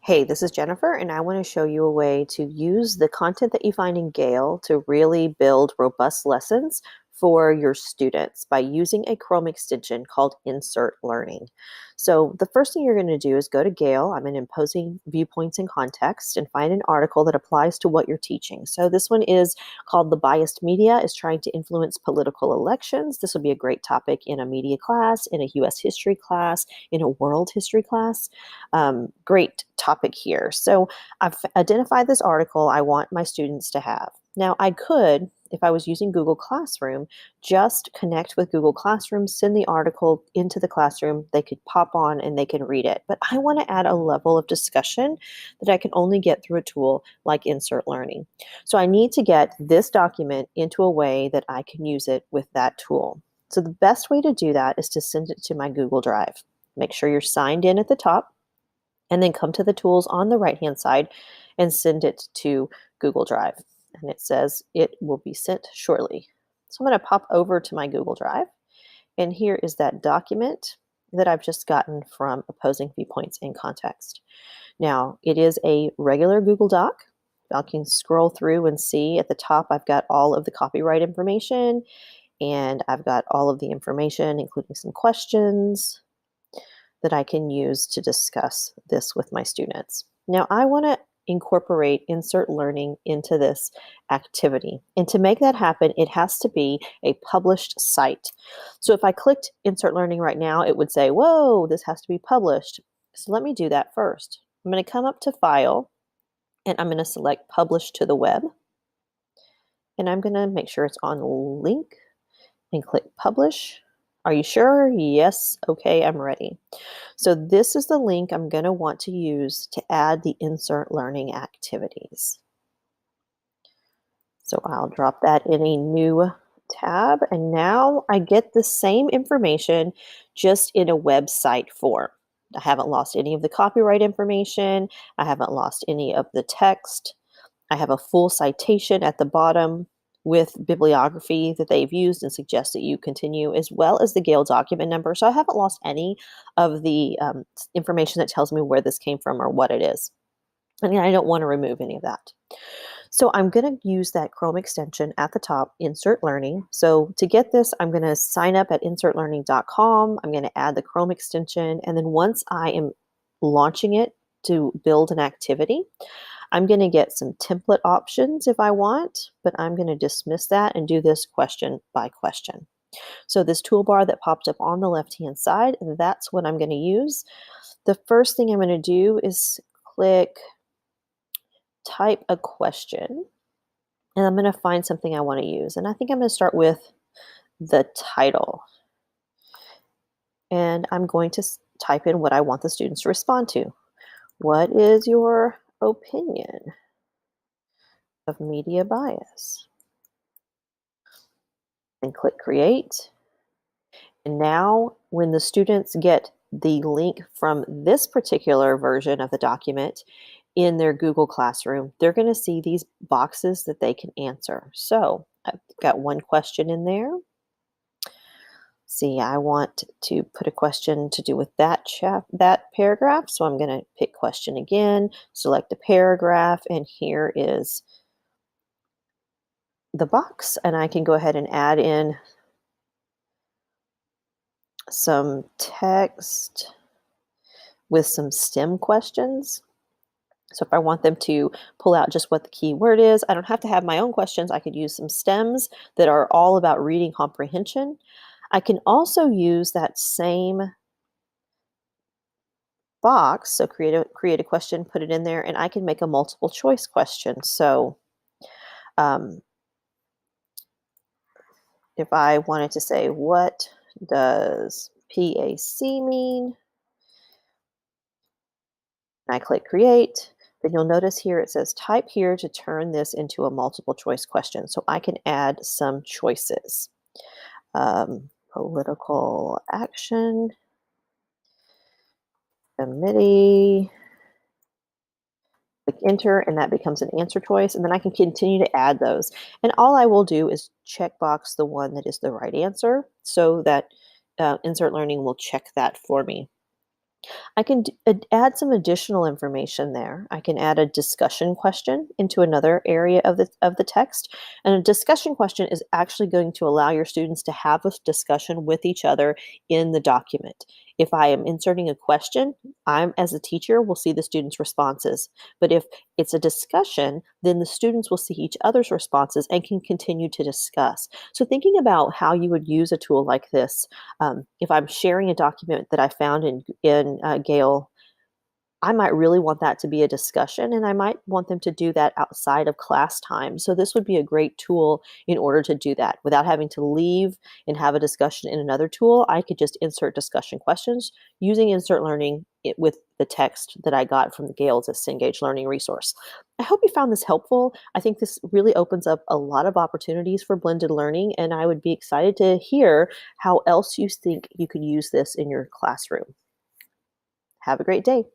Hey, this is Jennifer, and I want to show you a way to use the content that you find in Gale to really build robust lessons for your students by using a Chrome extension called Insert Learning. So the first thing you're going to do is go to Gale. I'm in Imposing Viewpoints and Context and find an article that applies to what you're teaching. So this one is called The Biased Media is Trying to Influence Political Elections. This will be a great topic in a media class, in a US history class, in a world history class. Great topic here. So I've identified this article I want my students to have. Now I could, if I was using Google Classroom, just connect with Google Classroom, send the article into the classroom, they could pop on and they can read it. But I want to add a level of discussion that I can only get through a tool like Insert Learning. So I need to get this document into a way that I can use it with that tool. So the best way to do that is to send it to my Google Drive. Make sure you're signed in at the top, and then come to the tools on the right-hand side and send it to Google Drive. And it says it will be sent shortly. So I'm going to pop over to my Google Drive, and here is that document that I've just gotten from Opposing Viewpoints in Context. Now, it is a regular Google Doc. I can scroll through and see at the top I've got all of the copyright information, and I've got all of the information, including some questions that I can use to discuss this with my students. Now, I want to incorporate Insert Learning into this activity. And to make that happen, it has to be a published site. So if I clicked Insert Learning right now, it would say, whoa, this has to be published. So let me do that first. I'm going to come up to File, and I'm going to select Publish to the Web. And I'm going to make sure it's on Link and click Publish. Are you sure? Yes. Okay, I'm ready. So this is the link I'm going to want to use to add the Insert Learning activities. So I'll drop that in a new tab, and now I get the same information just in a website form. I haven't lost any of the copyright information. I haven't lost any of the text. I have a full citation at the bottom with bibliography that they've used and suggest that you continue, as well as the Gale document number. So I haven't lost any of the information that tells me where this came from or what it is. And I don't want to remove any of that. So I'm going to use that Chrome extension at the top, Insert Learning. So to get this, I'm going to sign up at insertlearning.com. I'm going to add the Chrome extension. And then once I am launching it to build an activity, I'm going to get some template options if I want, but I'm going to dismiss that and do this question by question. So this toolbar that popped up on the left-hand side, that's what I'm going to use. The first thing I'm going to do is click Type a Question, and I'm going to find something I want to use. And I think I'm going to start with the title. And I'm going to type in what I want the students to respond to. What is your opinion of media bias? And click Create. And now when the students get the link from this particular version of the document in their Google Classroom, they're going to see these boxes that they can answer. So I've got one question in there. See, I want to put a question to do with that paragraph. So I'm going to pick question again, select a paragraph, and here is the box. And I can go ahead and add in some text with some STEM questions. So if I want them to pull out just what the key word is, I don't have to have my own questions. I could use some STEMs that are all about reading comprehension. I can also use that same box, so create a question, put it in there, and I can make a multiple choice question. So if I wanted to say, what does PAC mean? I click Create. Then you'll notice here it says type here to turn this into a multiple choice question. So I can add some choices. Political action, committee, click enter, and that becomes an answer choice. And then I can continue to add those. And all I will do is checkbox the one that is the right answer so that Insert Learning will check that for me. I can add some additional information there. I can add a discussion question into another area of the text. And a discussion question is actually going to allow your students to have a discussion with each other in the document. If I am inserting a question, I'm as a teacher will see the students' responses. But if it's a discussion, then the students will see each other's responses and can continue to discuss. So thinking about how you would use a tool like this, if I'm sharing a document that I found in Gale, I might really want that to be a discussion, and I might want them to do that outside of class time. So this would be a great tool in order to do that without having to leave and have a discussion in another tool. I could just insert discussion questions using Insert Learning with the text that I got from the Gale's Cengage Learning resource. I hope you found this helpful. I think this really opens up a lot of opportunities for blended learning, and I would be excited to hear how else you think you could use this in your classroom. Have a great day.